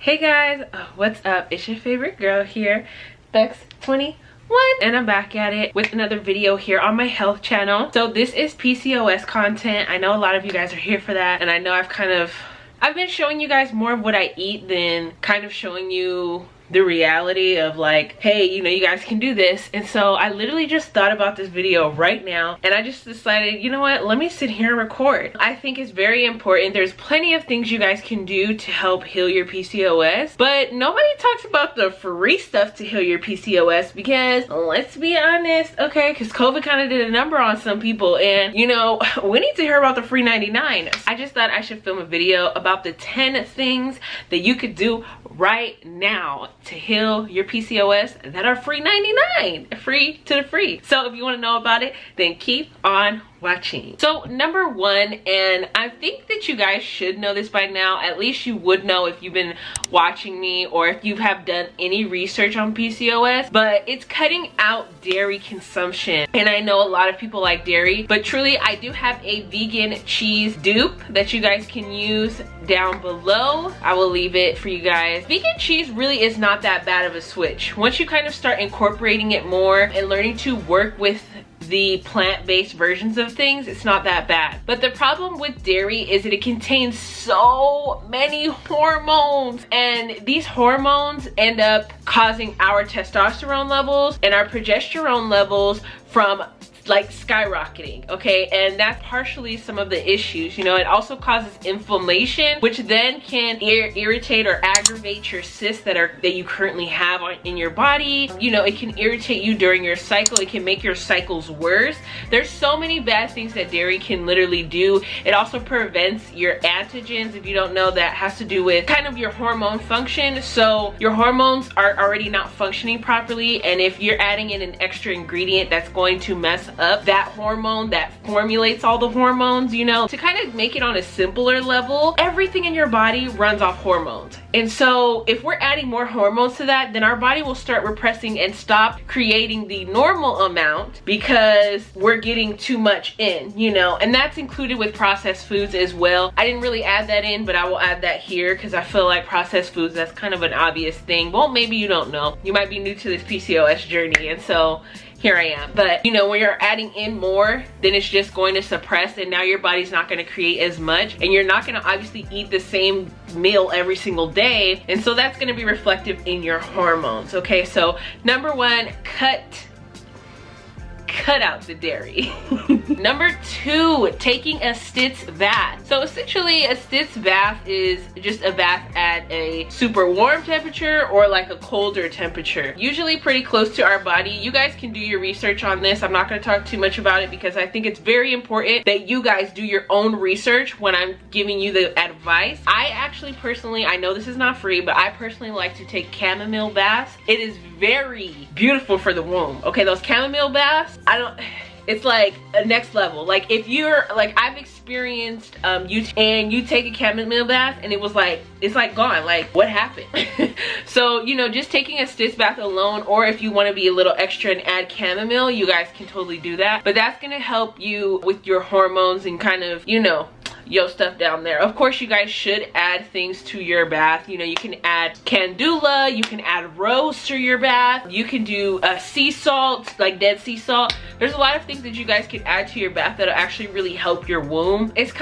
Hey guys, what's up? It's your favorite girl here, Bex21, and I'm back at it with another video here on my health channel. So this is PCOS content. I know a lot of you guys are here for that, and I know I've been showing you guys more of what I eat than kind of showing you the reality of like, hey, you know, you guys can do this. And so I literally just thought about this video right now, and I just decided, you know what, let me sit here and record. I think it's very important. There's plenty of things you guys can do to help heal your PCOS, but nobody talks about the free stuff to heal your PCOS, because let's be honest, okay, because COVID kind of did a number on some people, and you know, we need to hear about the free 99. I just thought I should film a video about the 10 things that you could do right now to heal your PCOS that are free 99, free to the free. So if you want to know about it, then keep on watching. So number one, and I think that you guys should know this by now, at least you would know if you've been watching me or if you have done any research on PCOS, but it's cutting out dairy consumption. And I know a lot of people like dairy, but truly I do have a vegan cheese dupe that you guys can use down below. I will leave it for you guys. Vegan cheese really is not that bad of a switch. Once you kind of start incorporating it more and learning to work with the plant-based versions of things, it's not that bad. But the problem with dairy is that it contains so many hormones, and these hormones end up causing our testosterone levels and our progesterone levels from like skyrocketing, okay? And that's partially some of the issues. You know, it also causes inflammation, which then can irritate or aggravate your cysts that you currently have in your body. You know, it can irritate you during your cycle. It can make your cycles worse. There's so many bad things that dairy can literally do. It also prevents your antigens. If you don't know, that has to do with kind of your hormone function. So your hormones are already not functioning properly, and if you're adding in an extra ingredient that's going to mess up that hormone that formulates all the hormones, you know, to kind of make it on a simpler level, everything in your body runs off hormones. And so if we're adding more hormones to that, then our body will start repressing and stop creating the normal amount because we're getting too much in, you know, and that's included with processed foods as well. I didn't really add that in, but I will add that here because I feel like processed foods, that's kind of an obvious thing. Well, maybe you don't know. You might be new to this PCOS journey, and so here I am. But you know, when you're adding in more, then it's just going to suppress, and now your body's not going to create as much, and you're not going to obviously eat the same meal every single day, and so that's going to be reflective in your hormones. Okay, so number one, cut out the dairy. Number two, taking a stitz bath. So essentially a stitz bath is just a bath at a super warm temperature or like a colder temperature, usually pretty close to our body. You guys can do your research on this. I'm not going to talk too much about it because I think it's very important that you guys do your own research when I'm giving you the advice. I actually personally, I know this is not free, but I personally like to take chamomile baths. It is very beautiful for the womb. Okay, those chamomile baths, it's like a next level. Like if you're like, I've experienced you take a chamomile bath and it was like, it's like gone, like what happened? So you know, just taking a stitz bath alone, or if you want to be a little extra and add chamomile, you guys can totally do that. But that's gonna help you with your hormones and kind of, you know, your stuff down there. Of course, you guys should add things to your bath. You know, you can add candula, you can add rose to your bath, you can do sea salt, like dead sea salt. There's a lot of things that you guys can add to your bath that'll actually really help your womb. It's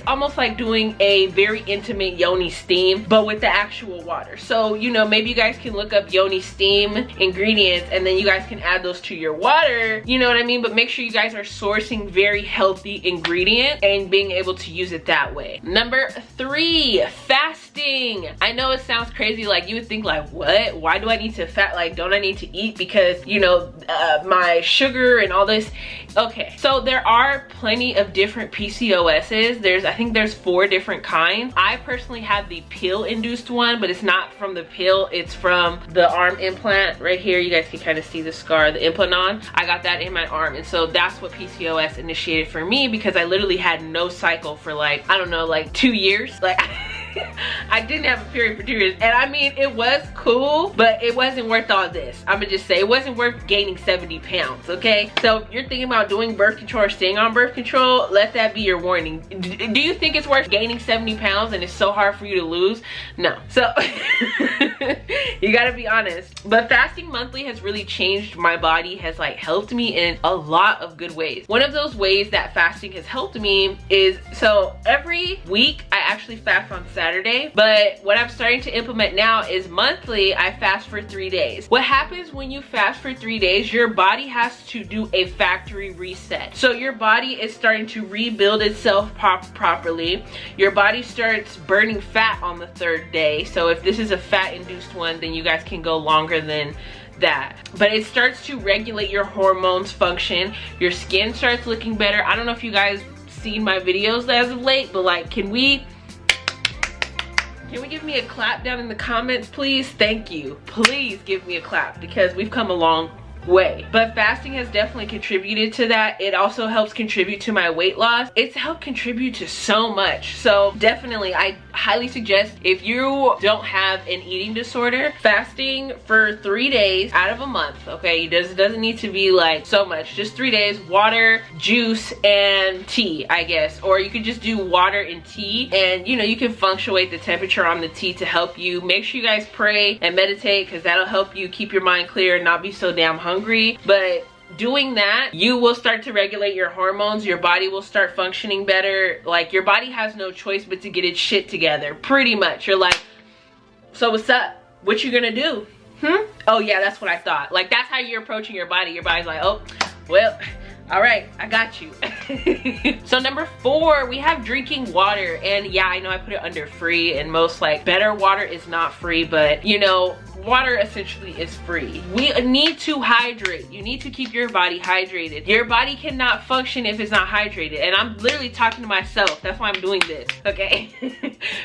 almost like doing a very intimate yoni steam, but with the actual water. So, you know, maybe you guys can look up yoni steam ingredients, and then you guys can add those to your water, you know what I mean? But make sure you guys are sourcing very healthy ingredients and being able to use it that way. Number three, fasting. I know it sounds crazy, like you would think like, what? Why do I need to like, don't I need to eat because, you know, my sugar and all this? Okay, so there are plenty of different PCOSs. I think there's 4 different kinds. I personally have the pill-induced one, but it's not from the pill, it's from the arm implant right here. You guys can kind of see the scar, the implant. I got that in my arm, and so that's what PCOS initiated for me, because I literally had no cycle for like, I don't know, like 2 years. Like I didn't have a period for 2 years. And I mean, it was cool, but it wasn't worth all this. I'm gonna just say it wasn't worth gaining 70 pounds, okay? So if you're thinking about doing birth control or staying on birth control, let that be your warning. Do you think it's worth gaining 70 pounds and it's so hard for you to lose? No. So you gotta be honest. But fasting monthly has really changed my body, has like helped me in a lot of good ways. One of those ways that fasting has helped me is, so every week I actually fast on Saturday, but what I'm starting to implement now is monthly I fast for 3 days. What happens when you fast for 3 days, your body has to do a factory reset. So your body is starting to rebuild itself properly. Your body starts burning fat on the 3rd day. So if this is a fat induced one, then you guys can go longer than that. But it starts to regulate your hormones function. Your skin starts looking better. I don't know if you guys seen my videos as of late, but like, can we give me a clap down in the comments, please? Thank you. Please give me a clap, because we've come a long way. But fasting has definitely contributed to that. It also helps contribute to my weight loss. It's helped contribute to so much. So definitely, I highly suggest, if you don't have an eating disorder, fasting for 3 days out of a month, okay? It doesn't need to be like so much, just 3 days, water, juice, and tea, I guess. Or you could just do water and tea, and you know, you can fluctuate the temperature on the tea to help you. Make sure you guys pray and meditate, because that'll help you keep your mind clear and not be so damn hungry. But doing that, you will start to regulate your hormones. Your body will start functioning better. Like, your body has no choice but to get its shit together, pretty much. You're like, so what's up? What you gonna do? Oh yeah, that's what I thought. Like, that's how you're approaching your body. Your body's like, oh, well, all right, I got you. So number 4, we have drinking water. And yeah, I know I put it under free, and most like better water is not free, but you know, water essentially is free. We need to hydrate. You need to keep your body hydrated. Your body cannot function if it's not hydrated. And I'm literally talking to myself. That's why I'm doing this, okay?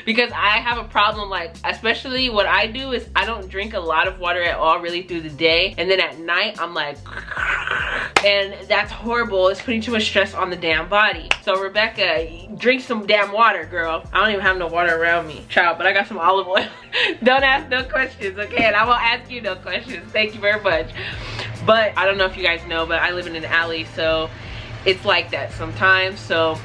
Because I have a problem, like, especially what I do is I don't drink a lot of water at all really through the day. And then at night, I'm like, and that's horrible. It's putting too much stress on the damn body. So Rebecca, drink some damn water, girl. I don't even have no water around me, child, but I got some olive oil. Don't ask no questions, okay? And I won't ask you no questions. Thank you very much. But I don't know if you guys know, but I live in an alley, so it's like that sometimes. So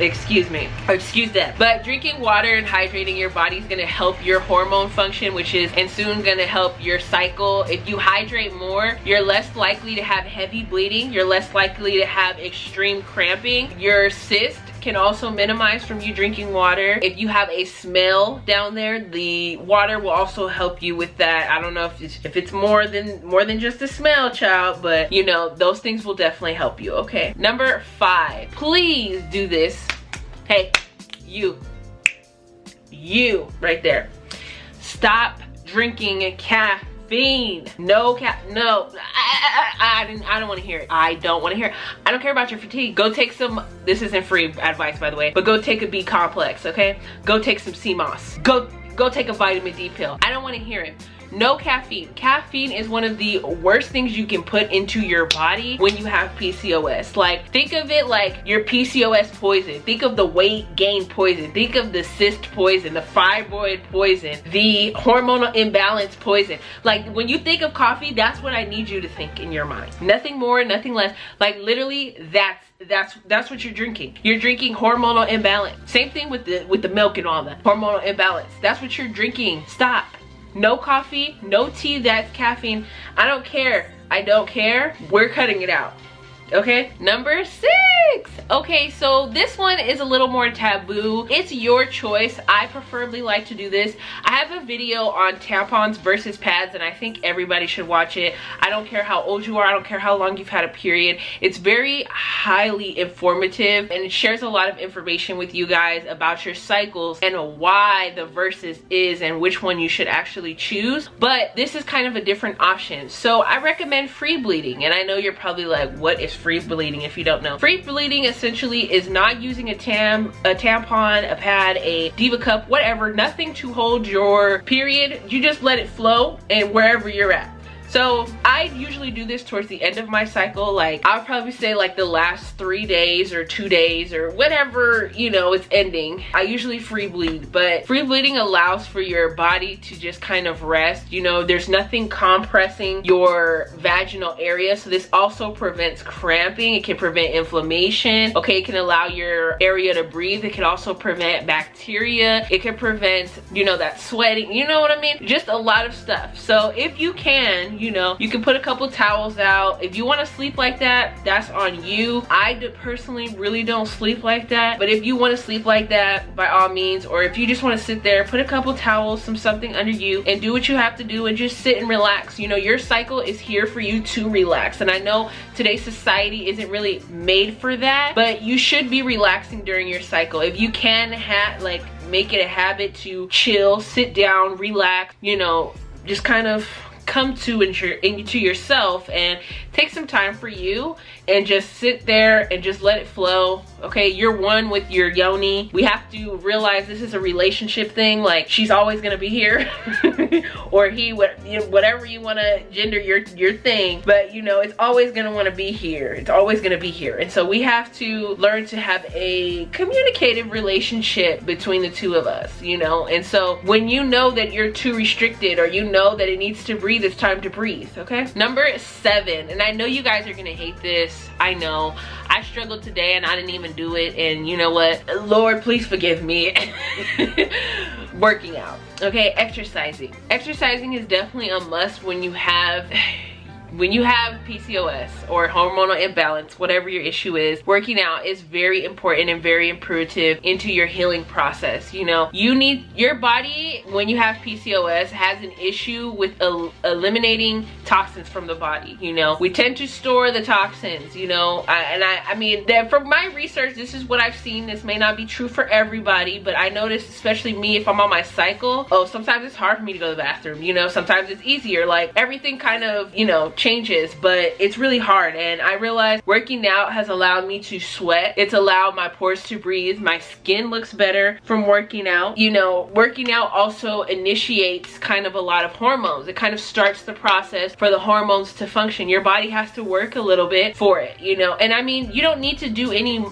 excuse me, or excuse that. But drinking water and hydrating your body is gonna help your hormone function, which is and soon gonna help your cycle. If you hydrate more, you're less likely to have heavy bleeding. You're less likely to have extreme cramping. Your cyst can also minimize from you drinking water. If you have a smell down there, the water will also help you with that. I don't know if it's more than just a smell, child, but you know, those things will definitely help you, okay? Number 5, please do this. Hey, you right there. Stop drinking caffeine. No. I don't want to hear it. I don't want to hear it. I don't care about your fatigue. Go take some, this isn't free advice by the way, but go take a B complex, okay? Go take some CMOS. Go take a vitamin D pill. I don't want to hear it. No caffeine. Caffeine is one of the worst things you can put into your body when you have PCOS. Like, think of it like your PCOS poison. Think of the weight gain poison. Think of the cyst poison, the fibroid poison, the hormonal imbalance poison. Like, when you think of coffee, that's what I need you to think in your mind. Nothing more, nothing less. Like, literally, that's what you're drinking. You're drinking hormonal imbalance. Same thing with the milk and all that. Hormonal imbalance. That's what you're drinking. Stop. No coffee, no tea that's caffeine. I don't care. I don't care. We're cutting it out. Okay, number 6. Okay, so this one is a little more taboo. It's your choice. I preferably like to do this. I have a video on tampons versus pads, and I think everybody should watch it. I don't care how old you are. I don't care how long you've had a period. It's very highly informative, and it shares a lot of information with you guys about your cycles and why the versus is and which one you should actually choose. But this is kind of a different option. So I recommend free bleeding, and I know you're probably like, what is free bleeding? If you don't know, free bleeding essentially is not using a tampon, a pad, a diva cup, whatever, nothing to hold your period. You just let it flow and wherever you're at. So I usually do this towards the end of my cycle. Like I would probably say like the last 3 days or 2 days or whatever, you know, it's ending. I usually free bleed, but free bleeding allows for your body to just kind of rest. You know, there's nothing compressing your vaginal area, so this also prevents cramping. It can prevent inflammation. Okay, it can allow your area to breathe. It can also prevent bacteria. It can prevent, you know, that sweating, you know what I mean? Just a lot of stuff. So if you can, you know, you can put a couple towels out. If you want to sleep like that, that's on you. I personally really don't sleep like that, but if you want to sleep like that, by all means. Or if you just want to sit there, put a couple towels, something under you, and do what you have to do and just sit and relax. You know, your cycle is here for you to relax, and I know today's society isn't really made for that, but you should be relaxing during your cycle. If you can like make it a habit to chill, sit down, relax, you know, just kind of come to into yourself and take some time for you and just sit there and just let it flow. Okay, you're one with your yoni. We have to realize this is a relationship thing. Like, she's always gonna be here or he, whatever you want to gender your thing, but you know, it's always gonna want to be here. It's always gonna be here. And so we have to learn to have a communicative relationship between the two of us, you know. And so when you know that you're too restricted, or you know that it needs to breathe, it's time to breathe. Okay, number 7, and I know you guys are gonna hate this. I know I struggled today and I didn't even do it, and you know what, Lord, please forgive me. Working out. Okay, exercising is definitely a must when you have PCOS or hormonal imbalance, whatever your issue is. Working out is very important and very imperative into your healing process. You know, your body, when you have PCOS, has an issue with eliminating toxins from the body. You know, we tend to store the toxins, you know, I mean, from my research, this is what I've seen. This may not be true for everybody, but I noticed, especially me, if I'm on my cycle, sometimes it's hard for me to go to the bathroom, you know. Sometimes it's easier. Like, everything kind of, you know, changes, but it's really hard. And I realized working out has allowed me to sweat. It's allowed my pores to breathe. My skin looks better from working out. You know, working out also initiates kind of a lot of hormones. It kind of starts the process for the hormones to function. Your body has to work a little bit for it, you know. And I mean, you don't need to do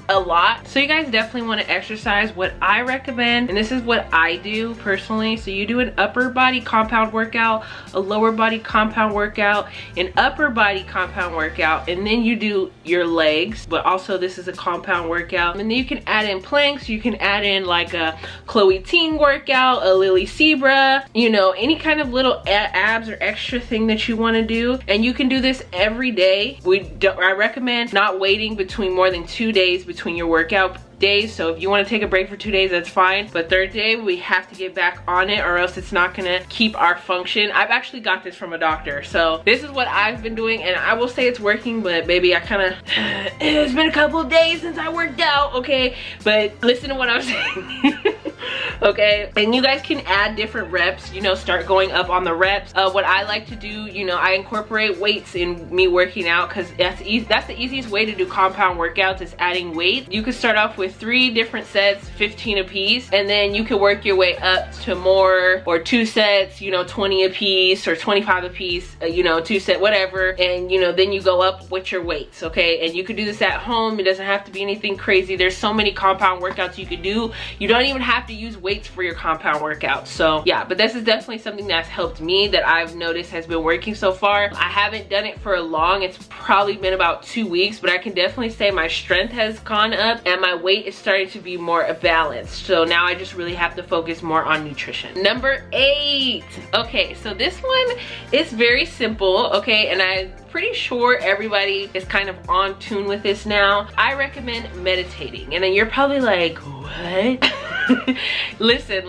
a lot. So you guys definitely want to exercise. What I recommend, and this is what I do personally, so you do an upper body compound workout, a lower body compound workout, an upper body compound workout, and then you do your legs, but also this is a compound workout. And then you can add in planks. You can add in like a Chloe Teen workout, a Lily Zebra, you know, any kind of little abs or extra thing that you want to do. And you can do this every day. I recommend not waiting between more than 2 days between your workout days. So if you want to take a break for 2 days, that's fine, but 3rd day we have to get back on it, or else it's not gonna keep our function. I've actually got this from a doctor, so this is what I've been doing, and I will say it's working, but baby, I kind of it's been a couple of days since I worked out, okay? But listen to what I'm saying. Okay, and you guys can add different reps, you know, start going up on the reps. What I like to do, you know, I incorporate weights in me working out, because that's the easiest way to do compound workouts, is adding weight. You can start off with 3 different sets, 15 a piece, and then you can work your way up to more, or 2 sets, you know, 20 a piece or 25 a piece, you know, 2 set, whatever, and you know, then you go up with your weights. Okay, and you can do this at home. It doesn't have to be anything crazy. There's so many compound workouts you could do. You don't even have to use weights for your compound workouts. So yeah, but this is definitely something that's helped me, that I've noticed has been working so far. I haven't done it for a long, it's probably been about 2 weeks, but I can definitely say my strength has gone up and my weight is starting to be more balanced. So now I just really have to focus more on nutrition. Number 8. Okay, so this one is very simple, okay, and I'm pretty sure everybody is kind of on tune with this now. I recommend meditating, and then you're probably like, what? Listen,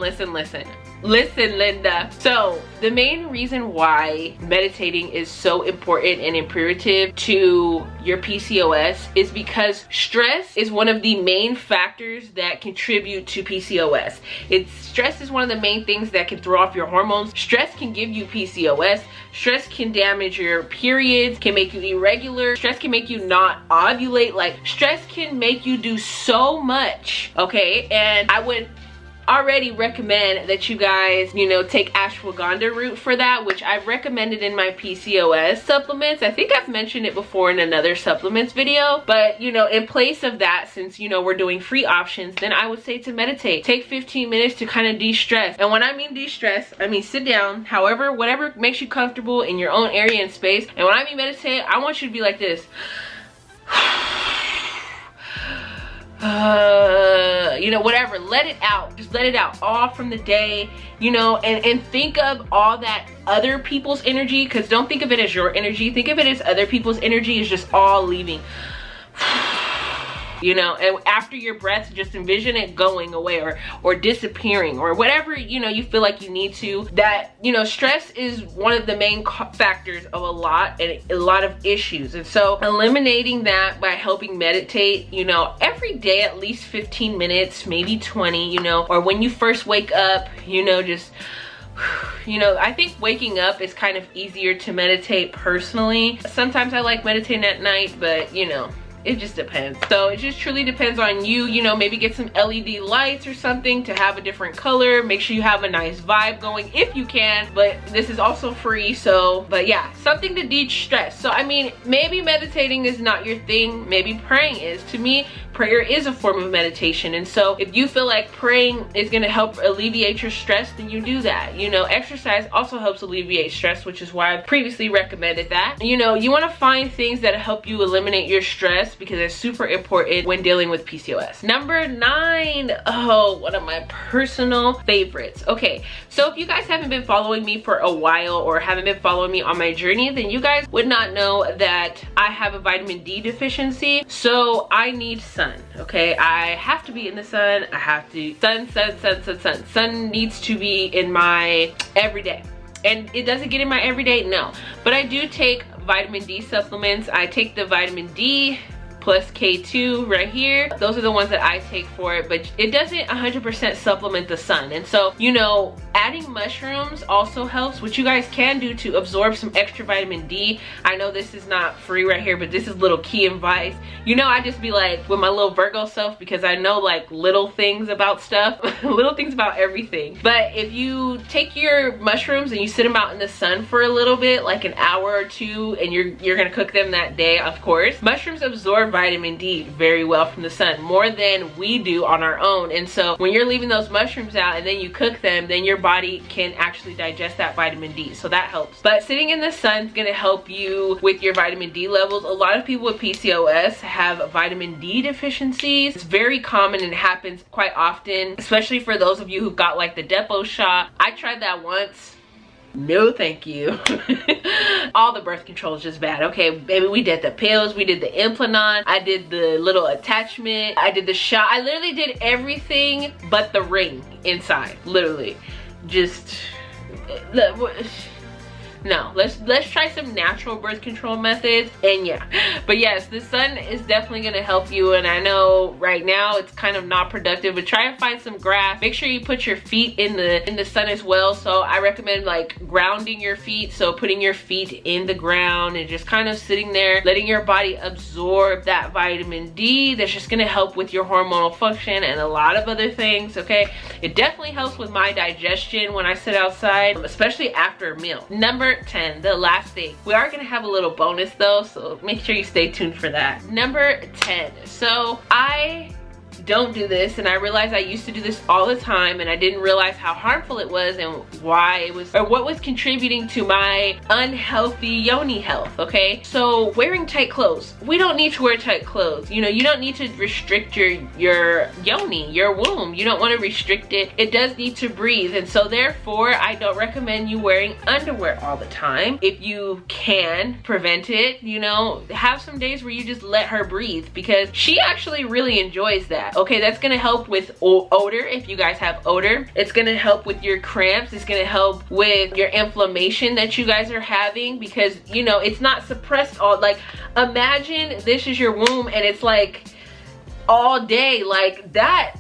Linda. So the main reason why meditating is so important and imperative to your PCOS is because stress is one of the main factors that contribute to PCOS. Stress is one of the main things that can throw off your hormones. Stress can give you PCOS. Stress can damage your periods, can make you irregular. Stress can make you not ovulate. Like, stress can make you do so much, okay? And I would already recommend that you guys, you know, take ashwagandha root for that, which I've recommended in my PCOS supplements. I think I've mentioned it before in another supplements video, but you know, in place of that, since you know we're doing free options, then I would say to meditate. Take 15 minutes to kind of de-stress. And when I mean de-stress, I mean sit down, however, whatever makes you comfortable in your own area and space. And when I mean meditate, I want you to be like this. You know, whatever, let it out, just let it out all from the day, you know, and think of all that other people's energy, because don't think of it as your energy, think of it as other people's energy is just all leaving. You know, and after your breath, just envision it going away or disappearing or whatever, you know, you feel like you need to. That, you know, stress is one of the main factors of a lot of issues. And so eliminating that by helping meditate, you know, every day at least 15 minutes, maybe 20, you know, or when you first wake up, you know, just, you know, I think waking up is kind of easier to meditate personally. Sometimes I like meditating at night, but you know, it just depends. So it just truly depends on you. You know, maybe get some LED lights or something to have a different color. Make sure you have a nice vibe going if you can, but this is also free. So, but yeah, something to de-stress. So I mean, maybe meditating is not your thing, maybe praying is. To me, prayer is a form of meditation. And so if you feel like praying is going to help alleviate your stress, then you do that. You know, exercise also helps alleviate stress, which is why I've previously recommended that. You know, you want to find things that help you eliminate your stress, because it's super important when dealing with PCOS. Number 9, oh, one of my personal favorites. Okay, so if you guys haven't been following me for a while or haven't been following me on my journey, then you guys would not know that I have a vitamin D deficiency. So I need sun, okay? I have to be in the sun. I have to, sun needs to be in my everyday. And it doesn't get in my everyday, no. But I do take vitamin D supplements. I take the vitamin D plus K2 right here. Those are the ones that I take for it, but it doesn't 100% supplement the sun. And so, you know, adding mushrooms also helps, which you guys can do to absorb some extra vitamin D. I know this is not free right here, but this is little key advice. You know, I just be like with my little Virgo self, because I know like little things about stuff, little things about everything. But if you take your mushrooms and you sit them out in the sun for a little bit, like an hour or two, and you're gonna cook them that day, of course, mushrooms absorb vitamin D very well from the sun, more than we do on our own. And so when you're leaving those mushrooms out and then you cook them, then your body can actually digest that vitamin D, so that helps. But sitting in the sun is going to help you with your vitamin D levels. A lot of people with PCOS have vitamin D deficiencies. It's very common and happens quite often, especially for those of you who've got like the depot shot. I tried that once. No thank you. All the birth control is just bad. Okay, baby, we did the pills, we did the implant, I did the little attachment, I did the shot. I literally did everything but the ring inside. Literally just no, let's try some natural birth control methods. And yeah, but yes, the sun is definitely going to help you. And I know right now it's kind of not productive, but try and find some grass. Make sure you put your feet in the sun as well. So I recommend like grounding your feet, so putting your feet in the ground and just kind of sitting there, letting your body absorb that vitamin D. That's just going to help with your hormonal function and a lot of other things. Okay, it definitely helps with my digestion when I sit outside, especially after a meal. Number 10, the last thing. We are gonna have a little bonus though, so make sure you stay tuned for that. Number 10. So I don't do this, and I realized I used to do this all the time, and I didn't realize how harmful it was and why it was, or what was contributing to my unhealthy yoni health. Okay, so wearing tight clothes. We don't need to wear tight clothes. You know, you don't need to restrict your yoni, your womb. You don't want to restrict it. It does need to breathe, and so therefore I don't recommend you wearing underwear all the time. If you can prevent it, you know, have some days where you just let her breathe, because she actually really enjoys that. Okay, that's gonna help with odor if you guys have odor. It's gonna help with your cramps. It's gonna help with your inflammation that you guys are having, because you know it's not suppressed all. Like, imagine this is your womb and it's like all day like that.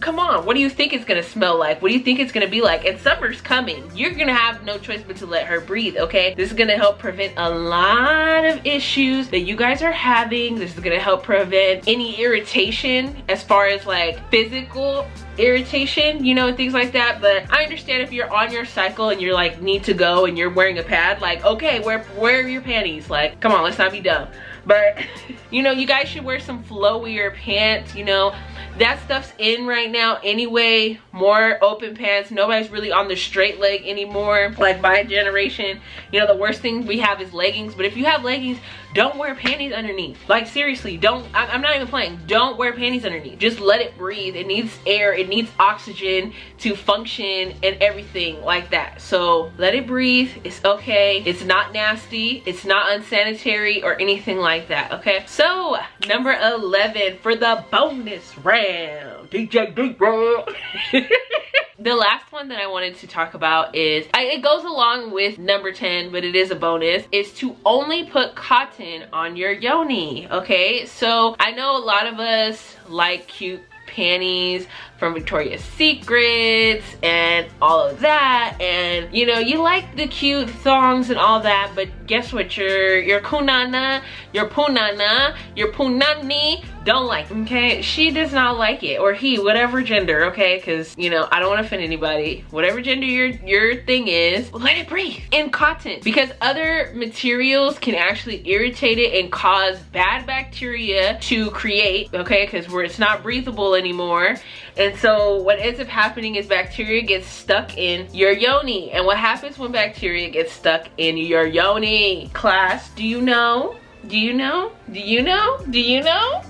come on, what do you think it's gonna smell like? What do you think it's gonna be like? And summer's coming. You're gonna have no choice but to let her breathe, okay? This is gonna help prevent a lot of issues that you guys are having. This is gonna help prevent any irritation as far as like physical irritation, you know, things like that. But I understand if you're on your cycle and you're like need to go and you're wearing a pad, like, okay, wear your panties. Like, come on, let's not be dumb. But you know, you guys should wear some flowier pants. You know, that stuff's in right now anyway. More open pants. Nobody's really on the straight leg anymore, like my generation. You know, the worst thing we have is leggings. But if you have leggings, don't wear panties underneath. Like, seriously, don't. I'm not even playing. Don't wear panties underneath. Just let it breathe. It needs air, it needs oxygen to function and everything like that. So let it breathe. It's okay. It's not nasty, it's not unsanitary or anything like that, okay? So number 11 for the bonus round, DJ The last one that I wanted to talk about is, it goes along with number 10, but it is a bonus, is to only put cotton on your yoni, okay? So I know a lot of us like cute panties from Victoria's Secrets and all of that, and you know, you like the cute thongs and all that, but guess what, your kunana, your punana, your punani don't like, okay? She does not like it, or he, whatever gender, okay? Because you know, I don't want to offend anybody. Whatever gender your thing is, let it breathe in cotton, because other materials can actually irritate it and cause bad bacteria to create, okay? Because it's not breathable anymore. And so what ends up happening is bacteria gets stuck in your yoni. And what happens when bacteria gets stuck in your yoni? Class, do you know? Do you know? Do you know? Do you know?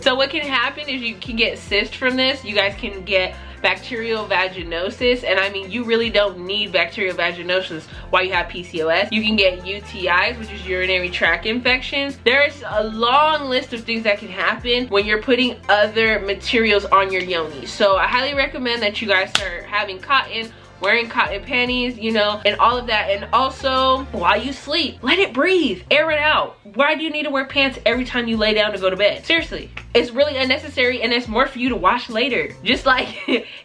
So what can happen is you can get cysts from this. You guys can get bacterial vaginosis, and I mean, you really don't need bacterial vaginosis while you have PCOS. You can get UTIs, which is urinary tract infections. There's a long list of things that can happen when you're putting other materials on your yoni. So I highly recommend that you guys start having cotton, wearing cotton panties, you know, and all of that. And also, while you sleep, let it breathe, air it out. Why do you need to wear pants every time you lay down to go to bed? Seriously, it's really unnecessary, and it's more for you to wash later. Just like,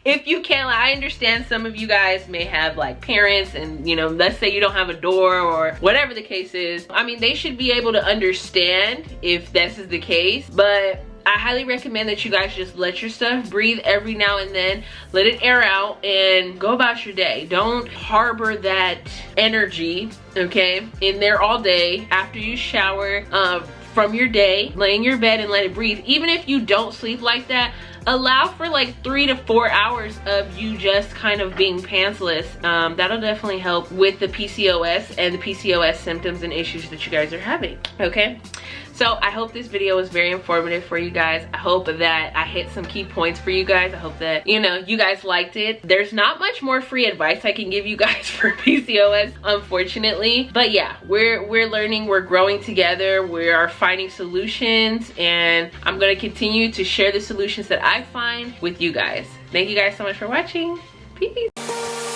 if you can, like, I understand some of you guys may have like parents, and you know, let's say you don't have a door or whatever the case is. I mean, they should be able to understand if this is the case, but I highly recommend that you guys just let your stuff breathe every now and then. Let it air out and go about your day. Don't harbor that energy, okay, in there all day after you shower from your day. Lay in your bed and let it breathe. Even if you don't sleep like that, allow for like 3 to 4 hours of you just kind of being pantsless. That'll definitely help with the PCOS and the PCOS symptoms and issues that you guys are having, okay? So I hope this video was very informative for you guys. I hope that I hit some key points for you guys. I hope that, you know, you guys liked it. There's not much more free advice I can give you guys for PCOS, unfortunately. But yeah, we're learning, we're growing together, we are finding solutions, and I'm gonna continue to share the solutions that I find with you guys. Thank you guys so much for watching. Peace.